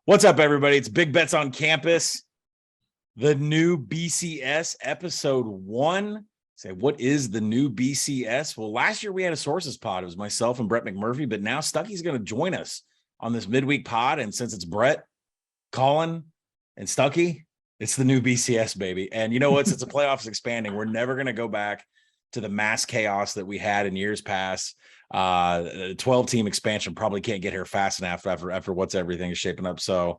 What's up, everybody? It's Big Bets on Campus, the new BCS episode 1. Say, what is the new BCS? Well, last year we had a sources pod. It was myself and Brett McMurphy, but now Stucky's going to join us on this midweek pod. And since it's Brett, Colin, and Stucky, it's the new BCS, baby. And you know what? Since the playoffs expanding, we're never going to go back to the mass chaos that we had in years past. 12-team expansion probably can't get here fast enough after what's everything is shaping up. So,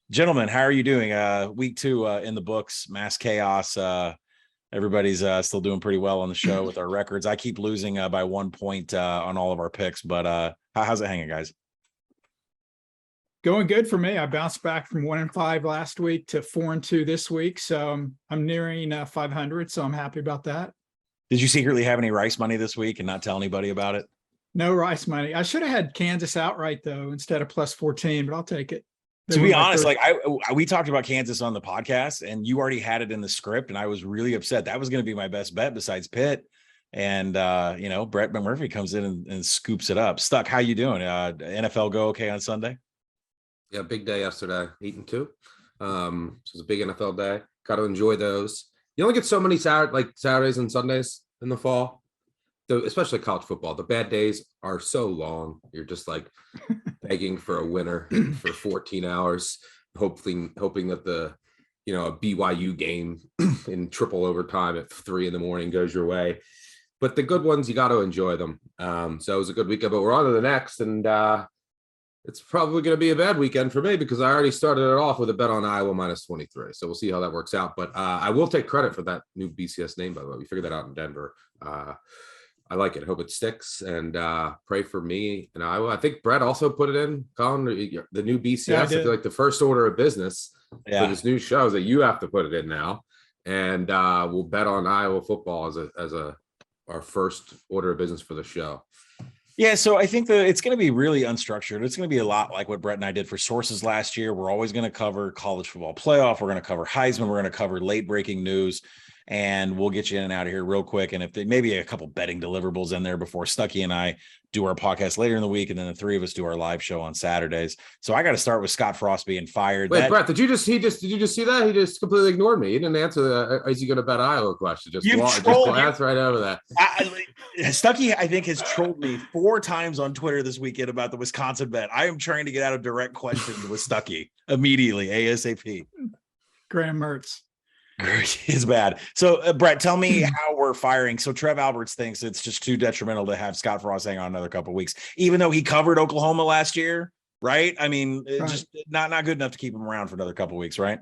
gentlemen, how are you doing? Week 2 in the books, mass chaos. Everybody's still doing pretty well on the show with our records. I keep losing by 1 point on all of our picks, but how's it hanging, guys? Going good for me. I bounced back from 1-5 last week to 4-2 this week, so I'm nearing 500. So I'm happy about that. Did you secretly have any Rice money this week and not tell anybody about it? No Rice money. I should have had Kansas outright though instead of plus 14, but I'll take it. To be honest, we talked about Kansas on the podcast, and you already had it in the script, and I was really upset. That was going to be my best bet besides Pitt. And Brett McMurphy comes in and scoops it up. Stuck, how you doing? NFL go okay on Sunday? Yeah, big day yesterday, 8-2. So it was a big NFL day. Got to enjoy those. You only get so many Saturdays and Sundays in the fall, especially college football. The bad days are so long. You're just like begging for a winner for 14 hours, hoping that a BYU game in triple overtime at 3 a.m. goes your way. But the good ones, you got to enjoy them. So it was a good weekend, but we're on to the next, and it's probably going to be a bad weekend for me because I already started it off with a bet on Iowa minus 23. So we'll see how that works out. But I will take credit for that new BCS name, by the way. We figured that out in Denver. I like it. Hope it sticks, and pray for me and Iowa. I think Brett also put it in, Colin, the new BCS. Yeah, I feel like the first order of business for this new show is that you have to put it in now. And we'll bet on Iowa football as our first order of business for the show. Yeah, so I think that it's going to be really unstructured. It's going to be a lot like what Brett and I did for sources last year. We're always going to cover college football playoff. We're going to cover Heisman. We're going to cover late breaking news, and we'll get you in and out of here real quick. And if there maybe a couple betting deliverables in there before Stucky and I do our podcast later in the week, and then the three of us do our live show on Saturdays. So I got to start with Scott Frost being fired. Wait, Brett, did you just see that? He just completely ignored me. He didn't answer the is he going to bet Iowa question. Just glance right over that. Stucky, I think, has trolled me 4 times on Twitter this weekend about the Wisconsin bet. I am trying to get out of direct questions with Stucky immediately, ASAP. Graham Mertz. It's bad. So, Brett, tell me how we're firing. So, Trev Alberts thinks it's just too detrimental to have Scott Frost hang on another couple of weeks, even though he covered Oklahoma last year, right? I mean, right. Just not good enough to keep him around for another couple of weeks, right?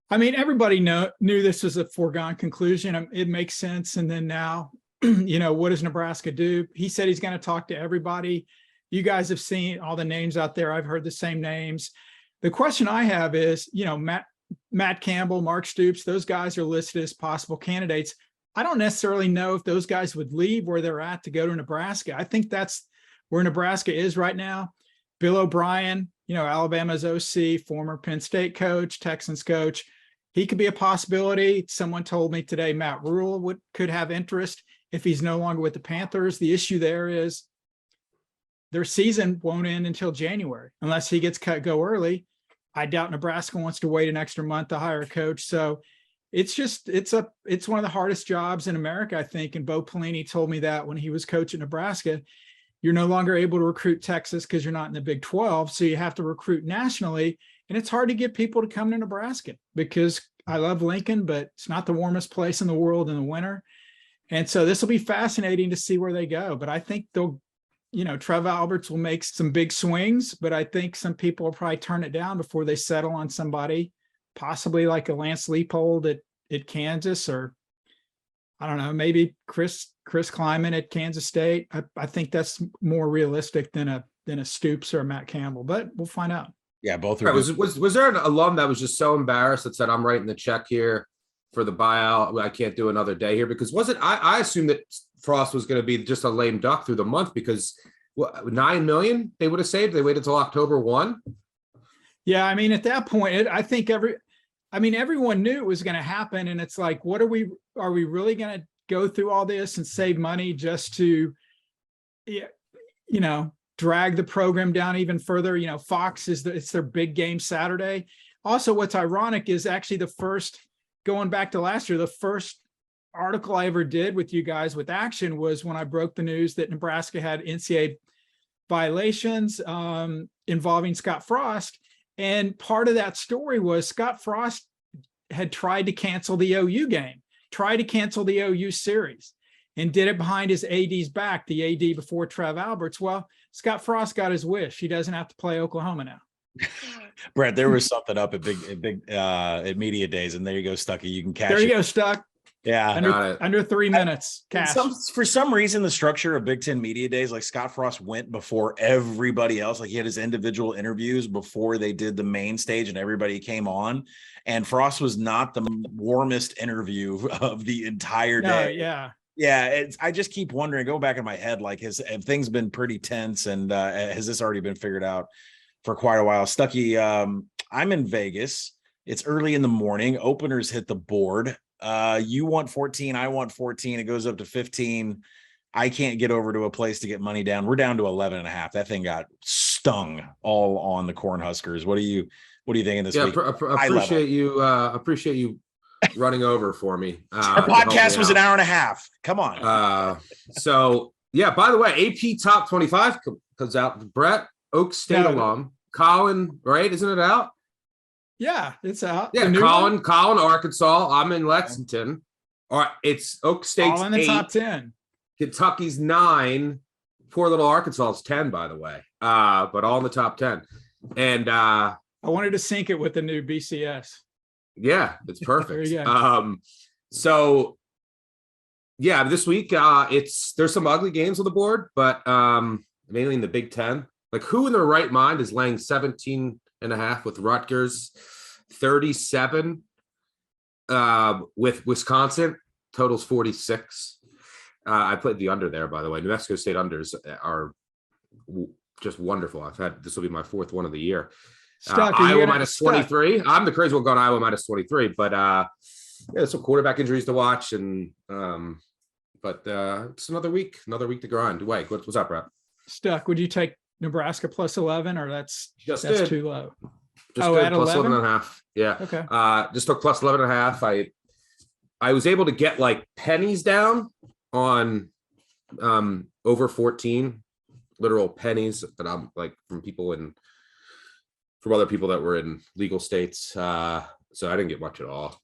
I mean, everybody knew this was a foregone conclusion. It makes sense. And then now, what does Nebraska do? He said he's going to talk to everybody. You guys have seen all the names out there. I've heard the same names. The question I have is, Matt Campbell, Mark Stoops, those guys are listed as possible candidates. I don't necessarily know if those guys would leave where they're at to go to Nebraska. I think that's where Nebraska is right now. Bill O'Brien, Alabama's OC, former Penn State coach, Texans coach. He could be a possibility. Someone told me today Matt Rule could have interest if he's no longer with the Panthers. The issue there is their season won't end until January unless he gets go early. I doubt Nebraska wants to wait an extra month to hire a coach. So it's one of the hardest jobs in America, I think. And Bo Pelini told me that when he was coach at Nebraska. You're no longer able to recruit Texas because you're not in the Big 12. So you have to recruit nationally. And it's hard to get people to come to Nebraska because I love Lincoln, but it's not the warmest place in the world in the winter. And so this will be fascinating to see where they go. But I think Trev Alberts will make some big swings, but I think some people will probably turn it down before they settle on somebody, possibly like a Lance Leipold at Kansas, or I don't know, maybe Chris Kleiman at Kansas State. I think that's more realistic than a Stoops or a Matt Campbell, but we'll find out. Yeah, both are. Right, was there an alum that was just so embarrassed that said, I'm writing the check here for the buyout? I can't do another day here because I assumed that Frost was going to be just a lame duck through the month because $9 million they would have saved. They waited till October 1. Yeah, I mean, at that point, I think everyone knew it was going to happen, and it's like, are we really going to go through all this and save money just to drag the program down even further. Fox it's their big game Saturday. Also, what's ironic is actually going back to last year, the first article I ever did with you guys with Action was when I broke the news that Nebraska had NCAA violations involving Scott Frost. And part of that story was Scott Frost had tried to cancel the OU game, tried to cancel the OU series, and did it behind his AD's back, the AD before Trev Alberts. Well, Scott Frost got his wish. He doesn't have to play Oklahoma now. Brett, there was something up at at media days, and there you go, Stucky. You can catch it. There you go, Stuck. Yeah, under 3 minutes. Cash. For some reason, the structure of Big Ten media days, like Scott Frost went before everybody else. Like he had his individual interviews before they did the main stage, and everybody came on. And Frost was not the warmest interview of the entire day. Yeah. I just keep wondering, go back in my head, like have things been pretty tense, and has this already been figured out for quite a while? Stucky, I'm in Vegas. It's early in the morning. Openers hit the board. You want 14, I want 14. It goes up to 15. I can't get over to a place to get money down. We're down to 11.5. That thing got stung all on the Cornhuskers. What are you thinking this week? Appreciate you running over for me. Our podcast was an hour and a half. Come on. So yeah, by the way, AP top 25 comes out. Brett, Oak State alum, Colin, right? Isn't it out? Yeah, it's out. Yeah, Colin, Arkansas. I'm in Lexington. All right, it's Oak State's all in the 8, top 10. Kentucky's 9. Poor little Arkansas's 10, by the way. But all in the top 10. And I wanted to sync it with the new BCS. Yeah, it's perfect. There you go. So yeah, this week there's some ugly games on the board, but mainly in the Big Ten. Like, who in their right mind is laying 17.5 with Rutgers, 37 with Wisconsin, totals 46. I played the under there, by the way. New Mexico State unders are just wonderful. This will be my 4th one of the year. Iowa minus 23. I'm the crazy one going Iowa minus 23, but there's some quarterback injuries to watch, and but it's another week to grind. Wait, what's up, Brett? Stuck. Would you take Nebraska plus 11, or that's too low? Just at plus 11.5. Yeah. Okay. Just took plus 11.5. I was able to get like pennies down on over 14, literal pennies that I'm like from other people that were in legal states. So I didn't get much at all.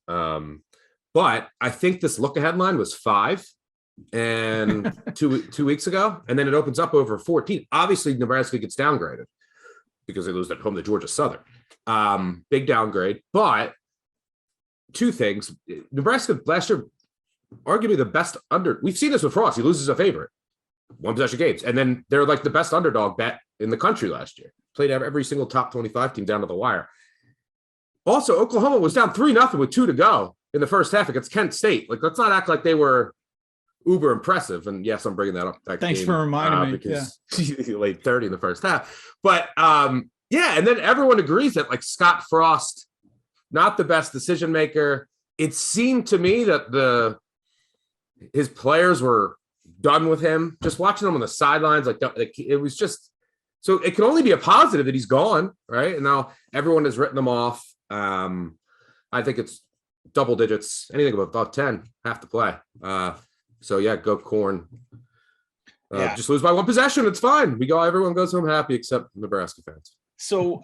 But I think this look ahead line was 5 and 2 weeks ago, and then it opens up over 14. Obviously, Nebraska gets downgraded because they lose at home to Georgia Southern. Big downgrade. But 2 things: Nebraska last year, arguably the best under. We've seen this with Frost. He loses a favorite, 1 possession games, and then they're like the best underdog bet in the country last year. Played every single top 25 team down to the wire. Also, Oklahoma was down 3-0 with 2 to go in the first half against Kent State. Like, let's not act like they were uber impressive. And yes, I'm bringing that up. Thanks for reminding me. Because he laid 30 in the first half. But yeah, and then everyone agrees that like Scott Frost, not the best decision maker. It seemed to me that his players were done with him. Just watching him on the sidelines, like it was just. So it can only be a positive that he's gone, right? And now everyone has written him off. I think it's double digits. Anything above 10 have to play. So yeah, go Corn. Just lose by 1 possession. It's fine. Everyone goes home happy except Nebraska fans. So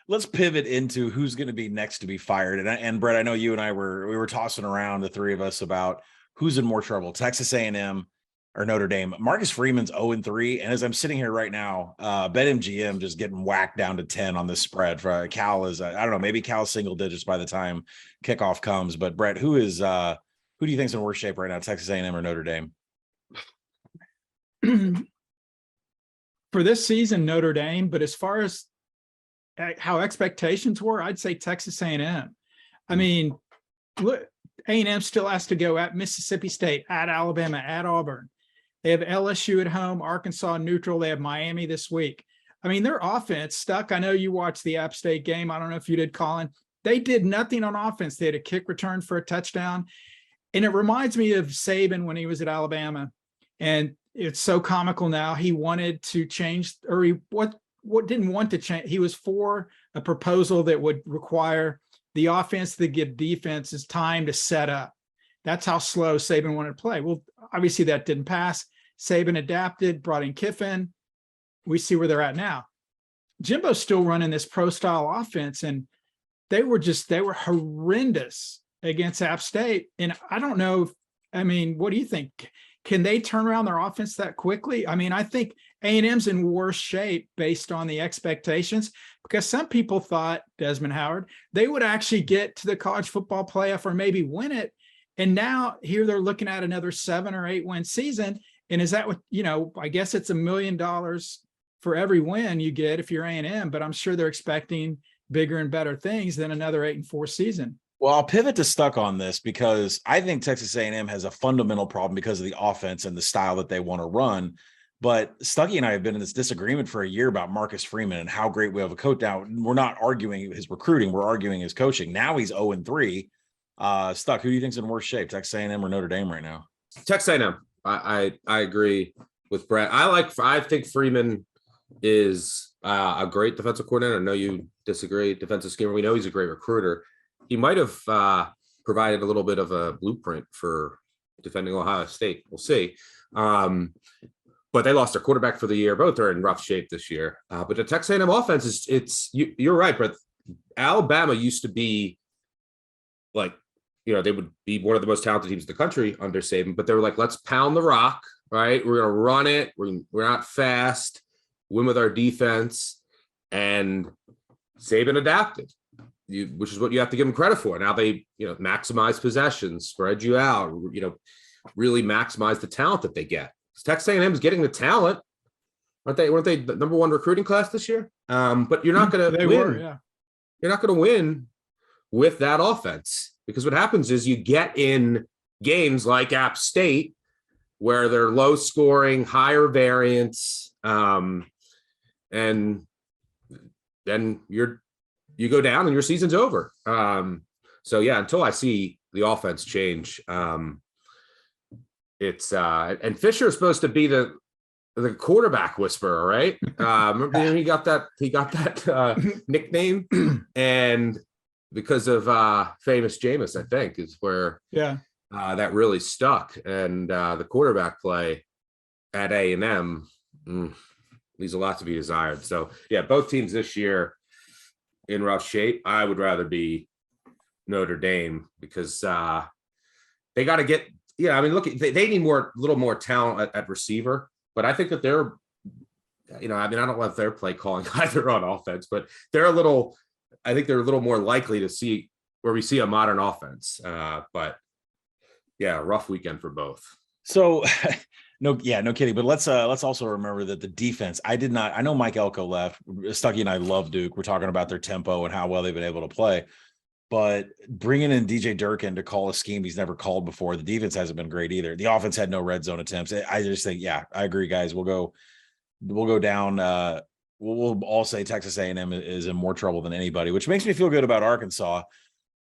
let's pivot into who's going to be next to be fired. And Brett, I know you and I were tossing around, the 3 of us, about who's in more trouble, Texas A&M or Notre Dame. Marcus Freeman's 0-3. And as I'm sitting here right now, BetMGM just getting whacked down to 10 on this spread. For Cal is, I don't know, maybe Cal's single digits by the time kickoff comes. But Brett, who do you think's in worse shape right now, Texas A&M or Notre Dame? For this season, Notre Dame. But as far as how expectations were, I'd say Texas A&M. I mean, look, A&M still has to go at Mississippi State, at Alabama, at Auburn. They have LSU at home, Arkansas neutral. They have Miami this week. I mean, their offense stuck. I know you watched the App State game. I don't know if you did, Colin. They did nothing on offense. They had a kick return for a touchdown. And it reminds me of Saban when he was at Alabama. And it's so comical now. He wanted to change, or what didn't want to change. He was for a proposal that would require the offense to give defenses time to set up. That's how slow Saban wanted to play. Well, obviously that didn't pass. Saban adapted, brought in Kiffin. We see where they're at now. Jimbo's still running this pro style offense, and they were horrendous against App State. And I don't know. What do you think? Can they turn around their offense that quickly? I think A&M's in worse shape based on the expectations, because some people thought, Desmond Howard, they would actually get to the college football playoff or maybe win it. And now here they're looking at another 7 or 8 win season. And is that what, I guess it's $1 million for every win you get if you're A&M, but I'm sure they're expecting bigger and better things than another 8-4 season. Well, I'll pivot to Stuck on this because I think Texas A&M has a fundamental problem because of the offense and the style that they want to run. But Stucky and I have been in this disagreement for a year about Marcus Freeman and how great we have a coach. Now, we're not arguing his recruiting. We're arguing his coaching. Now he's 0-3. Stuck, who do you think's in worse shape, Texas A&M or Notre Dame right now? Texas A&M. I agree with Brett. I think Freeman is a great defensive coordinator. I know you disagree. Defensive schemer. We know he's a great recruiter. He might have provided a little bit of a blueprint for defending Ohio State. We'll see. But they lost their quarterback for the year. Both are in rough shape this year. But the Texas A&M offense you're right, but Alabama used to be like, they would be one of the most talented teams in the country under Saban, but they were like, let's pound the rock, right? We're going to run it. We're not fast, win with our defense. And Saban adapted. Which is what you have to give them credit for. Now they, maximize possessions, spread you out, really maximize the talent that they get. Texas A&M is getting the talent. Weren't they the number 1 recruiting class this year? But you're not going to win. You're not going to win with that offense, because what happens is you get in games like App State where they're low scoring, higher variance, and then you go down and your season's over. So yeah, until I see the offense change, it's and Fisher is supposed to be the quarterback whisperer, right? Remember he got that nickname, and because of famous Jameis, I think, is where that really stuck. And the quarterback play at A&M leaves a lot to be desired. So yeah, both teams this year in rough shape. I would rather be Notre Dame because they got to get, look, they need a little more talent at receiver, but I think that they're, I don't love their play calling either on offense, but I think they're a little more likely to see where we see a modern offense. But yeah, rough weekend for both. So no kidding. But let's also remember that the defense, I know Mike Elko left. Stucky and I love Duke. We're talking about their tempo and how well they've been able to play. But bringing in DJ Durkin to call a scheme he's never called before, the defense hasn't been great either. The offense had no red zone attempts. I just think, I agree, guys. We'll go down. We'll all say Texas A&M is in more trouble than anybody, which makes me feel good about Arkansas.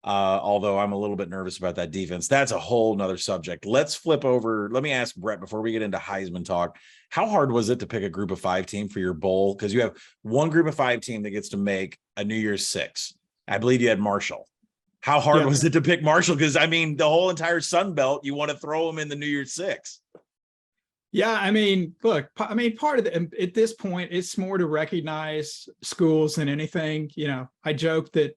Although I'm a little bit nervous about that defense. That's a whole nother subject. Let's flip over. Let me ask Brett before we get into Heisman talk. How hard was it to pick a group of 5 team for your bowl? Because you have one group of 5 team that gets to make a New Year's 6. I believe you had Marshall. How hard was it to pick Marshall? Because the whole entire Sun Belt, you want to throw them in the New Year's 6. Yeah, look, part of the, at this point, it's more to recognize schools than anything. I joke that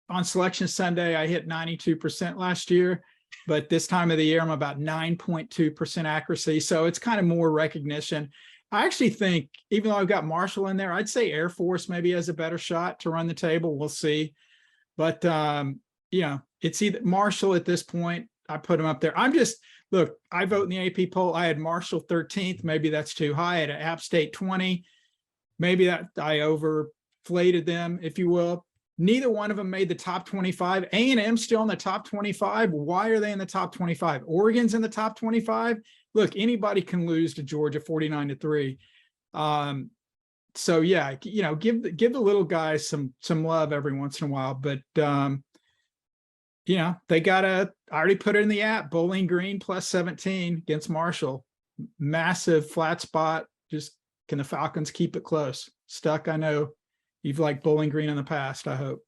on Selection Sunday, I hit 92% last year, but this time of the year, I'm about 9.2% accuracy. So it's kind of more recognition. I actually think, even though I've got Marshall in there, I'd say Air Force maybe has a better shot to run the table. We'll see. But, it's either Marshall at this point. I put him up there. Look, I vote in the AP poll. I had Marshall 13th. Maybe that's too high. I had App State 20. Maybe that I overflated them, if you will. Neither one of them made the top 25. A&M still in the top 25. Why are they in the top 25? Oregon's in the top 25. Look, anybody can lose to Georgia 49-3. So yeah, give the little guys some love every once in a while. But they I already put it in the app. Bowling Green plus 17 against Marshall. massive flat spot. Just can the Falcons keep it close? Stuck, I know you've liked Bowling Green in the past, I hope.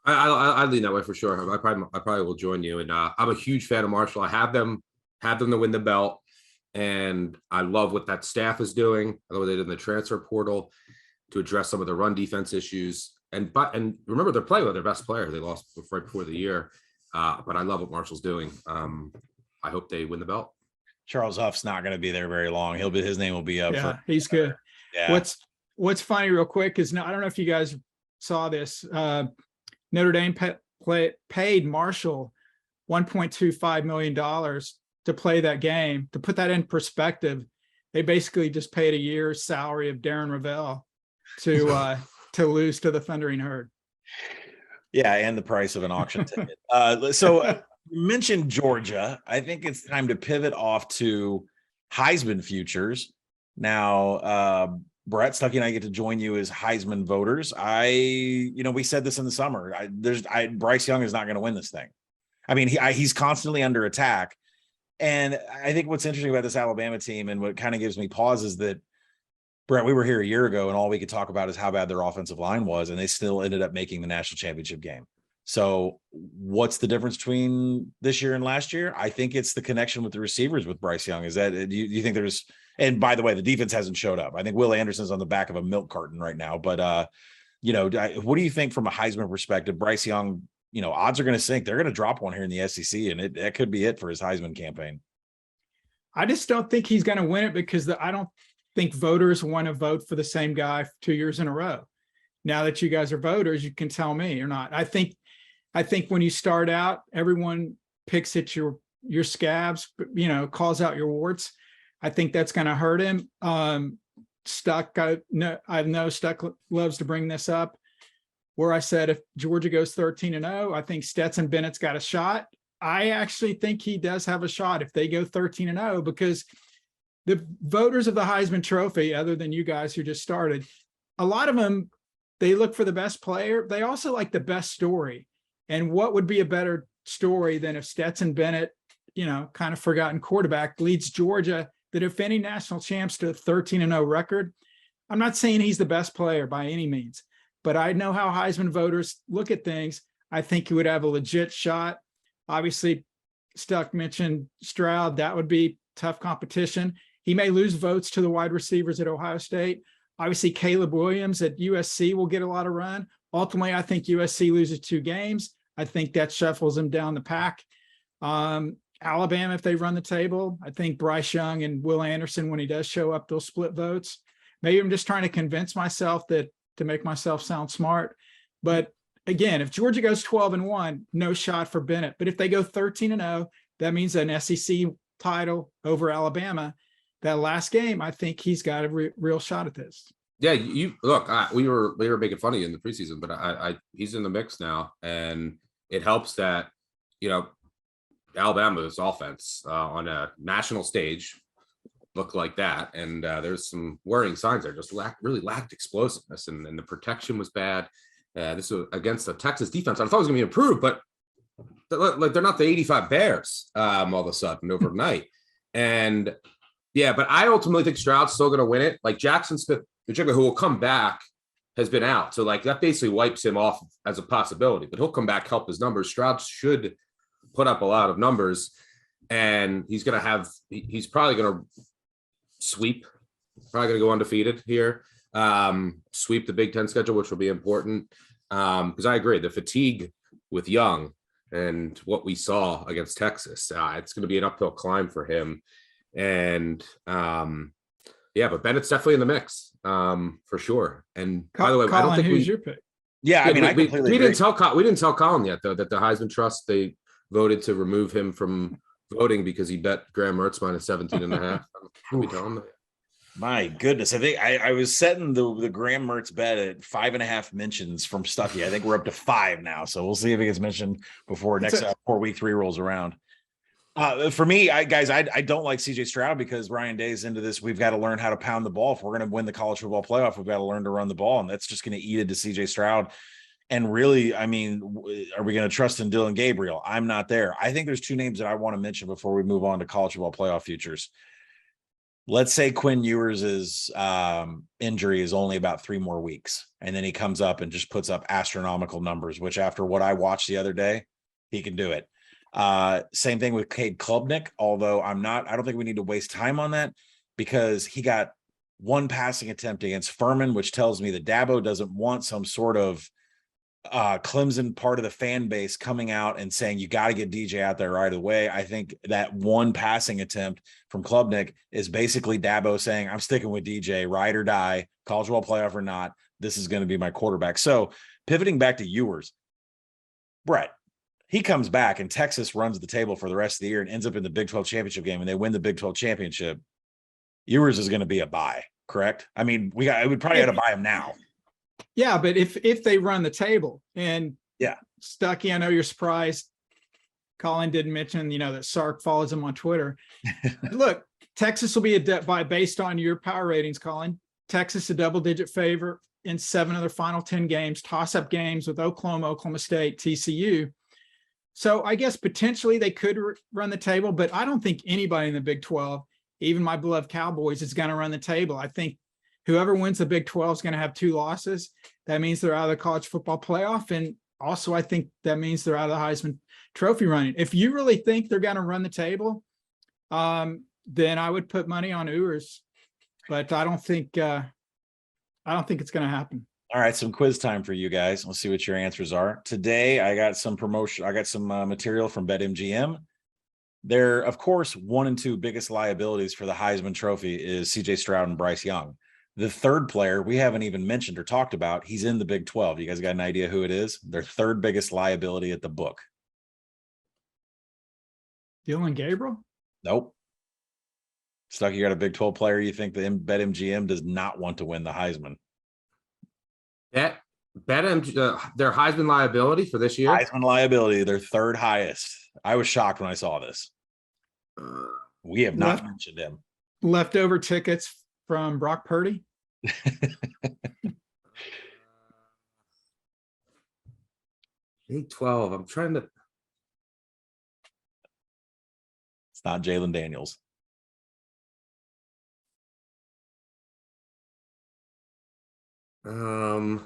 I lean that way for sure. I probably will join you. And I'm a huge fan of Marshall. I have them to win the belt. And I love what that staff is doing. I love what they did in the transfer portal to address some of the run defense issues. And remember, they're playing with their best player. They lost right before the year. But I love what Marshall's doing. I hope they win the belt. Charles Huff's not going to be there very long. His name will be up. Yeah, for he's good. Yeah. What's funny real quick is, I don't know if you guys saw this. Notre Dame paid Marshall $1.25 million to play that game. To put that in perspective, they basically just paid a year's salary of Darren Ravel to lose to the Thundering Herd. Yeah, and the price of an auction ticket. So you mentioned Georgia. I think it's time to pivot off to Heisman Futures. Now, Brett, Stuckey and I get to join you as Heisman voters. We said this in the summer. Bryce Young is not going to win this thing. I mean, he's constantly under attack. And I think what's interesting about this Alabama team and what kind of gives me pause is that, Brett, we were here a year ago and all we could talk about is how bad their offensive line was, and they still ended up making the national championship game. So what's the difference between this year and last year? I think it's the connection with the receivers with Bryce Young. Is that, do you think there's, and by the way, the defense hasn't showed up. I think Will Anderson's on the back of a milk carton right now, but what do you think from a Heisman perspective? Bryce Young, odds are going to sink. They're going to drop one here in the SEC, and that could be it for his Heisman campaign. I just don't think he's going to win it because I don't think voters want to vote for the same guy 2 years in a row. Now that you guys are voters, you can tell me or not. I think when you start out, everyone picks at your scabs, calls out your warts. I think that's going to hurt him. Stuck, I know Stuck loves to bring this up, where I said if Georgia goes 13-0, I think Stetson Bennett's got a shot. I actually think he does have a shot if they go 13-0, because the voters of the Heisman Trophy, other than you guys who just started, a lot of them, they look for the best player. They also like the best story. And what would be a better story than if Stetson Bennett, kind of forgotten quarterback, leads Georgia, the defending national champs, to a 13-0 record? I'm not saying he's the best player by any means, but I know how Heisman voters look at things. I think he would have a legit shot. Obviously, Stuck mentioned Stroud. That would be tough competition. He may lose votes to the wide receivers at Ohio State. Obviously, Caleb Williams at USC will get a lot of run. Ultimately, I think USC loses 2 games. I think that shuffles them down the pack. Alabama, if they run the table, I think Bryce Young and Will Anderson, when he does show up, they'll split votes. Maybe I'm just trying to convince myself to make myself sound smart. But again, if Georgia goes 12-1, no shot for Bennett. But if they go 13-0, that means an SEC title over Alabama. That last game, I think he's got a real shot at this. Yeah, you look. We were making fun of you in the preseason, but he's in the mix now, and it helps that Alabama's offense on a national stage look like that, and there's some worrying signs there. Just really lacked explosiveness, and the protection was bad. This was against the Texas defense. I thought it was going to be improved, but they're not the 85 Bears all of a sudden overnight. And yeah, but I ultimately think Stroud's still going to win it. Like Jackson Smith, who will come back, has been out. So that basically wipes him off as a possibility, but he'll come back, help his numbers. Stroud should put up a lot of numbers, and he's probably going to sweep, probably going to go undefeated here, sweep the Big Ten schedule, which will be important. Because I agree, the fatigue with Young and what we saw against Texas, it's going to be an uphill climb for him. And but Bennett's definitely in the mix for sure. And by the way, Colin, I don't think who's your pick? Yeah, I mean, I completely agree. We didn't tell Colin yet though that the Heisman Trust, they voted to remove him from voting because he bet Graham Mertz minus 17.5. We tell him that. My goodness. I think I was setting the Graham Mertz bet at 5.5 mentions from Stuckey. I think we're up to 5 now. So we'll see if it gets mentioned before next 4-week 3 rolls around. For me, I don't like CJ Stroud because Ryan Day is into this. We've got to learn how to pound the ball. If we're going to win the college football playoff, we've got to learn to run the ball. And that's just going to eat into CJ Stroud. And really, I mean, are we going to trust in Dylan Gabriel? I'm not there. I think there's 2 names that I want to mention before we move on to college football playoff futures. let's say Quinn Ewers' injury is only about 3 more weeks, and then he comes up and just puts up astronomical numbers, which after what I watched the other day, he can do it. Same thing with Cade Klubnik, although I don't think we need to waste time on that because he got 1 passing attempt against Furman, which tells me that Dabo doesn't want some sort of Clemson part of the fan base coming out and saying, you got to get DJ out there right away. I think that 1 passing attempt from Klubnik is basically Dabo saying, I'm sticking with DJ, ride or die, college football playoff or not. This is going to be my quarterback. So pivoting back to Ewers, Brett, he comes back and Texas runs the table for the rest of the year and ends up in the Big 12 championship game and they win the Big 12 championship. Ewers is going to be a buy, correct? I mean, we would probably have to buy him now. Yeah, but if they run the table and Stuckey, I know you're surprised Colin didn't mention, that Sark follows him on Twitter. Look, Texas will be based on your power ratings, Colin. Texas a double-digit favorite in 7 of their final 10 games, toss-up games with Oklahoma, Oklahoma State, TCU. So I guess potentially they could run the table, but I don't think anybody in the Big 12, even my beloved Cowboys, is going to run the table. I think whoever wins the Big 12 is going to have 2 losses. That means they're out of the college football playoff. And also, I think that means they're out of the Heisman Trophy running. If you really think they're going to run the table, then I would put money on Ewers. But I don't think it's going to happen. All right, some quiz time for you guys. Let's see what your answers are. Today, I got some material from BetMGM. Their, of course, 1 and 2 biggest liabilities for the Heisman Trophy is CJ Stroud and Bryce Young. The 3rd player we haven't even mentioned or talked about, he's in the Big 12. You guys got an idea who it is? Their 3rd biggest liability at the book. Dylan Gabriel? Nope. Stuck, you got a Big 12 player you think the BetMGM does not want to win the Heisman? Their Heisman liability for this year? Heisman liability, their 3rd highest. I was shocked when I saw this. We have not mentioned him. Leftover tickets from Brock Purdy? Big 12. I'm trying to. It's not Jalen Daniels. Man.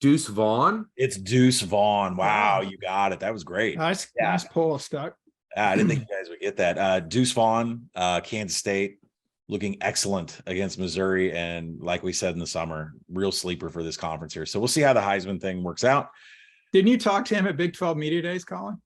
Deuce Vaughn? It's Deuce Vaughn. Wow, you got it. That was great. Nice pull, Stuck. I didn't think you guys would get that. Deuce Vaughn, Kansas State, looking excellent against Missouri. And like we said in the summer, real sleeper for this conference here. So we'll see how the Heisman thing works out. Didn't you talk to him at Big 12 Media Days, Colin?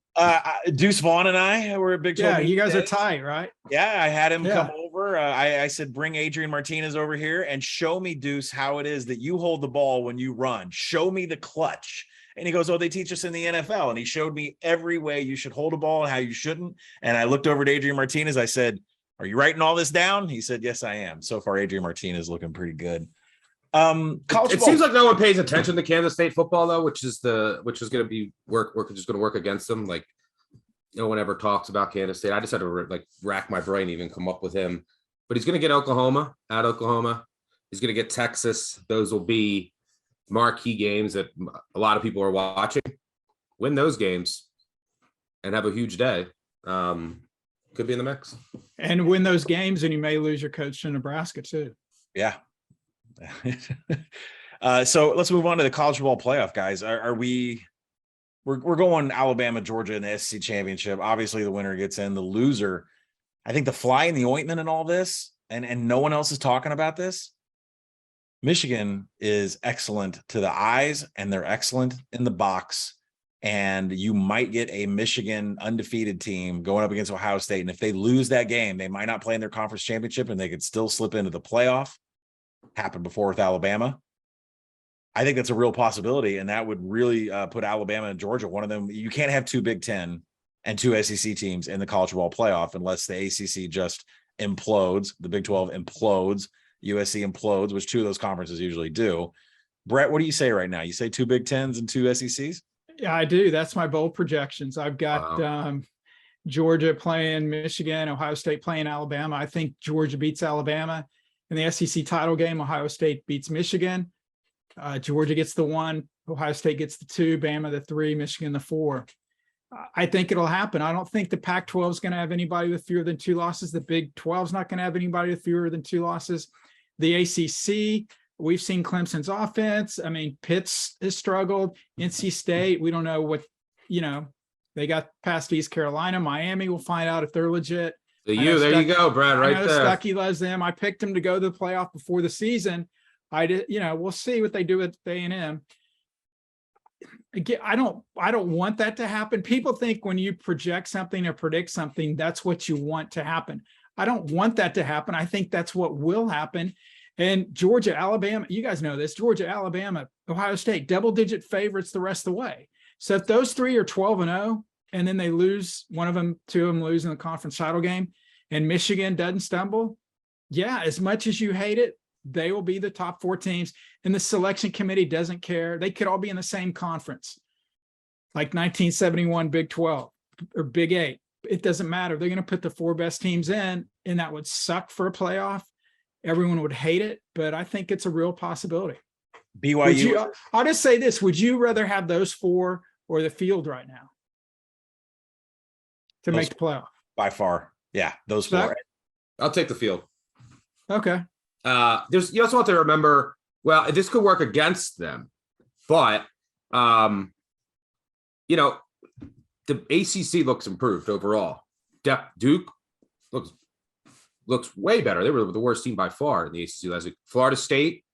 Deuce Vaughn and I were at Big 12. Yeah, you guys are tight, right? Yeah, I had him come over. I said, bring Adrian Martinez over here and show me, Deuce, how it is that you hold the ball when you run. Show me the clutch. And he goes, oh, they teach us in the NFL. And he showed me every way you should hold a ball and how you shouldn't. And I looked over at Adrian Martinez. I said, are you writing all this down? He said, yes, I am. So far, Adrian Martinez is looking pretty good. It seems like no one pays attention to Kansas State football though, which is going to be just going to work against them. Like no one ever talks about Kansas State. I just had to rack my brain, even come up with him, but he's going to get Oklahoma at Oklahoma. He's going to get Texas. Those will be marquee games that a lot of people are watching. Win those games and have a huge day. Could be in the mix. And win those games, and you may lose your coach to Nebraska too. Yeah. So let's move on to the college football playoff, guys. We're going Alabama, Georgia in the SEC championship. Obviously, the winner gets in. The loser, I think the fly in the ointment in all this, and no one else is talking about this. Michigan is excellent to the eyes, and they're excellent in the box. And you might get a Michigan undefeated team going up against Ohio State. And if they lose that game, they might not play in their conference championship, and they could still slip into the playoff. Happened before with Alabama. I think that's a real possibility, and that would really put Alabama and Georgia, one of them. You can't have 2 Big 10 and 2 SEC teams in the college football playoff unless the ACC just implodes, the Big 12 implodes, USC implodes, which 2 of those conferences usually do. Brett, what do you say right now? You say 2 Big 10s and 2 SECs? Yeah, I do. That's my bold projections. I've got Georgia playing Michigan, Ohio State playing Alabama. I think Georgia beats Alabama. In the SEC title game, Ohio State beats Michigan. Georgia gets the 1, Ohio State gets the 2, Bama the 3, Michigan the 4. I think it'll happen. I don't think the Pac-12 is going to have anybody with fewer than 2 losses. The Big 12 is not going to have anybody with fewer than 2 losses. The ACC, we've seen Clemson's offense. I mean, Pitt's has struggled. NC State, we don't know what, they got past East Carolina. Miami, we'll find out if they're legit. There you go, Brad, right there. Stuckey loves them. I picked them to go to the playoff before the season. I did, we'll see what they do with A&M. Again, I don't want that to happen. People think when you project something or predict something, that's what you want to happen. I don't want that to happen. I think that's what will happen. And Georgia, Alabama, you guys know this, Georgia, Alabama, Ohio State, double-digit favorites the rest of the way. So if those 3 are 12-0, and then they lose, one of them, 2 of them lose in the conference title game, and Michigan doesn't stumble, yeah, as much as you hate it, they will be the top 4 teams, and the selection committee doesn't care. They could all be in the same conference, like 1971 Big 12 or Big 8. It doesn't matter. They're going to put the 4 best teams in, and that would suck for a playoff. Everyone would hate it, but I think it's a real possibility. BYU. I'll just say this. Would you rather have those 4 or the field right now to make the playoff? By far. Yeah, those 4. I'll take the field. Okay. You also have to remember, well, this could work against them, but the ACC looks improved overall. Duke looks way better. They were the worst team by far in the ACC last week. Florida State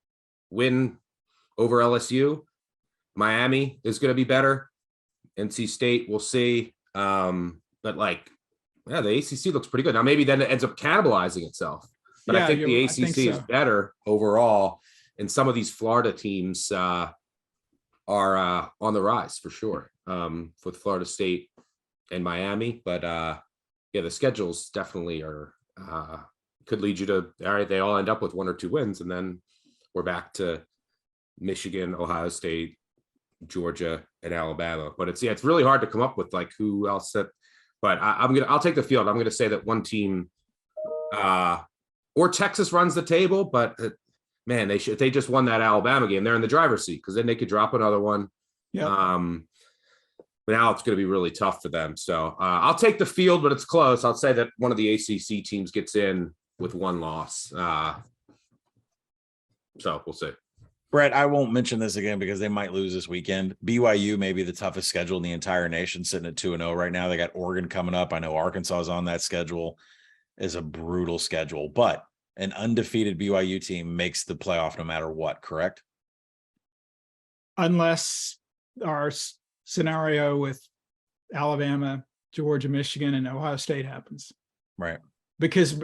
win over LSU. Miami is going to be better. NC State, we'll see. But the ACC looks pretty good. Now, maybe then it ends up cannibalizing itself. But I think the ACC is better overall. And some of these Florida teams are on the rise for sure, with Florida State and Miami. But the schedules definitely are could lead you to, all right, they all end up with 1 or 2 wins. And then we're back to Michigan, Ohio State, Georgia, and Alabama. But it's really hard to come up with like who else that. But I'll take the field. I'm going to say that one team, or Texas runs the table. But man, if they just won that Alabama game, they're in the driver's seat because then they could drop another one. Yeah. But now it's going to be really tough for them. So I'll take the field, but it's close. I'll say that one of the ACC teams gets in with 1 loss. So we'll see. Brett, I won't mention this again because they might lose this weekend. BYU may be the toughest schedule in the entire nation, sitting at 2-0 right now. They got Oregon coming up. I know Arkansas is on that schedule. It's a brutal schedule, but an undefeated BYU team makes the playoff no matter what, correct? Unless our scenario with Alabama, Georgia, Michigan, and Ohio State happens. Right. Because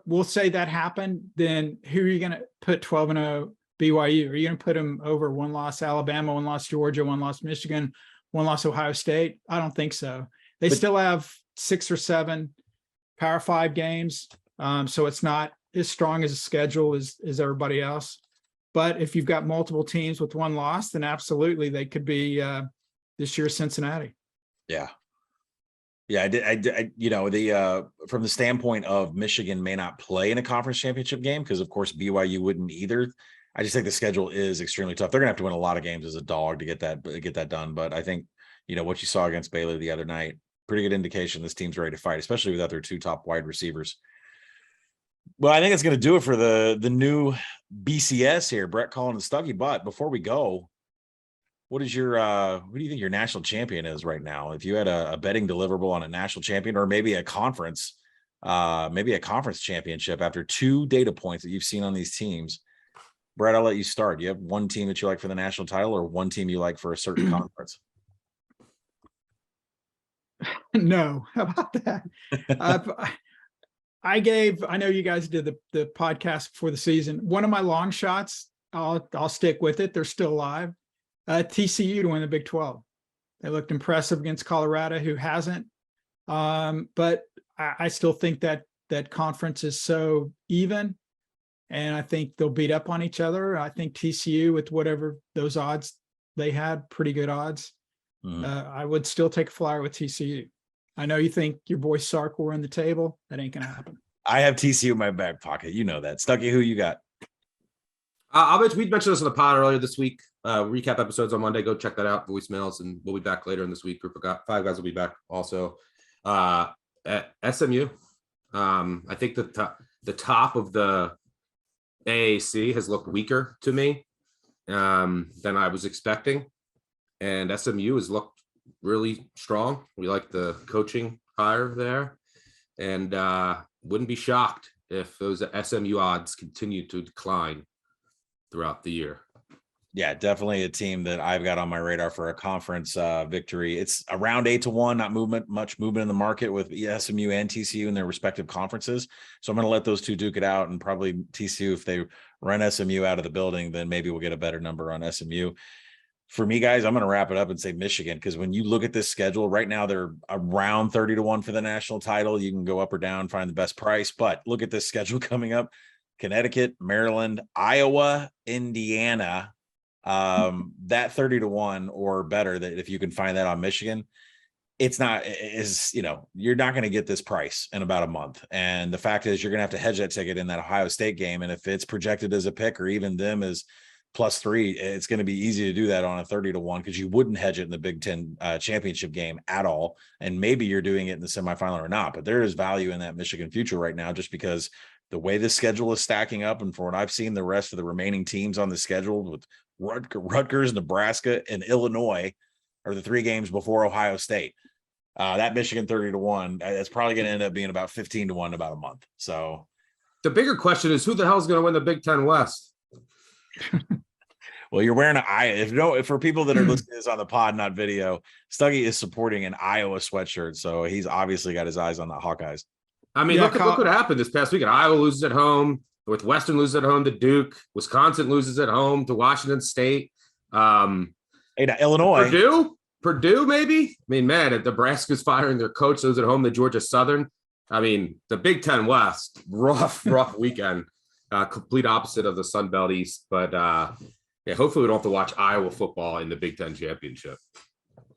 we'll say that happened, then who are you going to put 12-0 BYU? Are you going to put them over 1 loss Alabama, 1 loss Georgia, 1 loss Michigan, 1 loss Ohio State? I don't think so. They still have 6 or 7 Power 5 games. So it's not as strong as a schedule as everybody else. But if you've got multiple teams with 1 loss, then absolutely they could be this year's Cincinnati. Yeah. Yeah, from the standpoint of Michigan may not play in a conference championship game because, of course, BYU wouldn't either. I just think the schedule is extremely tough. They're going to have to win a lot of games as a dog to get that done. But I think, what you saw against Baylor the other night, pretty good indication this team's ready to fight, especially without their 2 top wide receivers. Well, I think it's going to do it for the new BCS here, Brett, Colin, and Stuckey. But before we go, what do you think your national champion is right now? If you had a betting deliverable on a national champion or maybe a conference championship after 2 data points that you've seen on these teams, Brett, I'll let you start. Do you have one team that you like for the national title or one team you like for a certain conference? No, how about that? I know you guys did the podcast before the season. One of my long shots, I'll stick with it. They're still alive. TCU to win the Big 12. They looked impressive against Colorado, who hasn't. But I still think that conference is so even, and I think they'll beat up on each other. I think TCU, with whatever those odds they had, pretty good odds. I would still take a flyer with TCU. I know you think your boy Sark will run the table. That ain't going to happen. I have TCU in my back pocket. You know that. Stuckey, who you got? We mentioned this on the pod earlier this week. Recap episodes on Monday. Go check that out. Voicemails, and we'll be back later in this week. Group of five guys will be back also. At SMU, I think the top of the AAC has looked weaker to me than I was expecting, and SMU has looked really strong. We like the coaching hire there, and wouldn't be shocked if those SMU odds continue to decline throughout the year. Yeah, definitely a team that I've got on my radar for a conference victory. It's around 8-1, not much movement in the market with SMU and TCU in their respective conferences. So I'm going to let those two duke it out, and probably TCU, if they run SMU out of the building, then maybe we'll get a better number on SMU. For me, guys, I'm going to wrap it up and say Michigan, because when you look at this schedule right now, they're around 30-1 for the national title. You can go up or down, find the best price, but look at this schedule coming up: Connecticut, Maryland, Iowa, Indiana. That 30-1 or better, that if you can find that on Michigan, you're not going to get this price in about a month. And the fact is, you're going to have to hedge that ticket in that Ohio State game. And if it's projected as a pick, or even them as +3, it's going to be easy to do that on a 30-1, because you wouldn't hedge it in the Big Ten championship game at all. And maybe you're doing it in the semifinal or not, but there is value in that Michigan future right now, just because the way this schedule is stacking up. And for what I've seen, the rest of the remaining teams on the schedule with Rutgers, Nebraska, and Illinois are the 3 games before Ohio State. That Michigan 30-1, that's probably going to end up being about 15-1 in about a month. So the bigger question is, who the hell is going to win the Big Ten West? Well, you're wearing an Iowa. For people that are listening to this on the pod, not video, Stuggy is supporting an Iowa sweatshirt, so he's obviously got his eyes on the Hawkeyes. I mean, look what happened this past weekend. Iowa loses at home. Northwestern loses at home to Duke. Wisconsin loses at home to Washington State. Illinois. Purdue, maybe? I mean, man, if Nebraska's firing their coach, loses at home to Georgia Southern. I mean, the Big Ten West, rough weekend. Complete opposite of the Sun Belt East. But, hopefully we don't have to watch Iowa football in the Big Ten championship.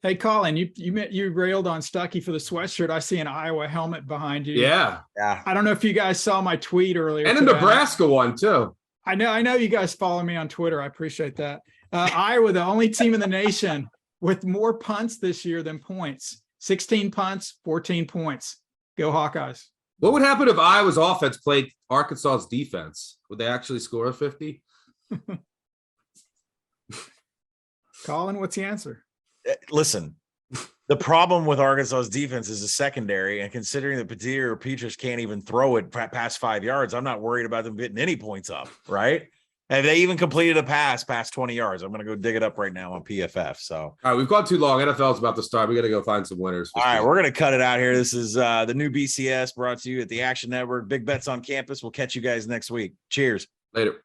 Hey, Colin, you railed on Stuckey for the sweatshirt. I see an Iowa helmet behind you. Yeah. I don't know if you guys saw my tweet earlier. And a Nebraska one, too. I know you guys follow me on Twitter. I appreciate that. Iowa, the only team in the nation with more punts this year than points. 16 punts, 14 points. Go Hawkeyes. What would happen if Iowa's offense played Arkansas's defense? Would they actually score a 50? Colin, what's the answer? Listen, the problem with Arkansas's defense is the secondary, and considering that Petier or Petrus can't even throw it past 5 yards, I'm not worried about them getting any points up, right? And they even completed a pass past 20 yards. I'm going to go dig it up right now on PFF. So, all right, we've gone too long. NFL's about to start. We got to go find some winners. All right, we're going to cut it out here. This is the new BCS brought to you at the Action Network. Big Bets on Campus. We'll catch you guys next week. Cheers. Later.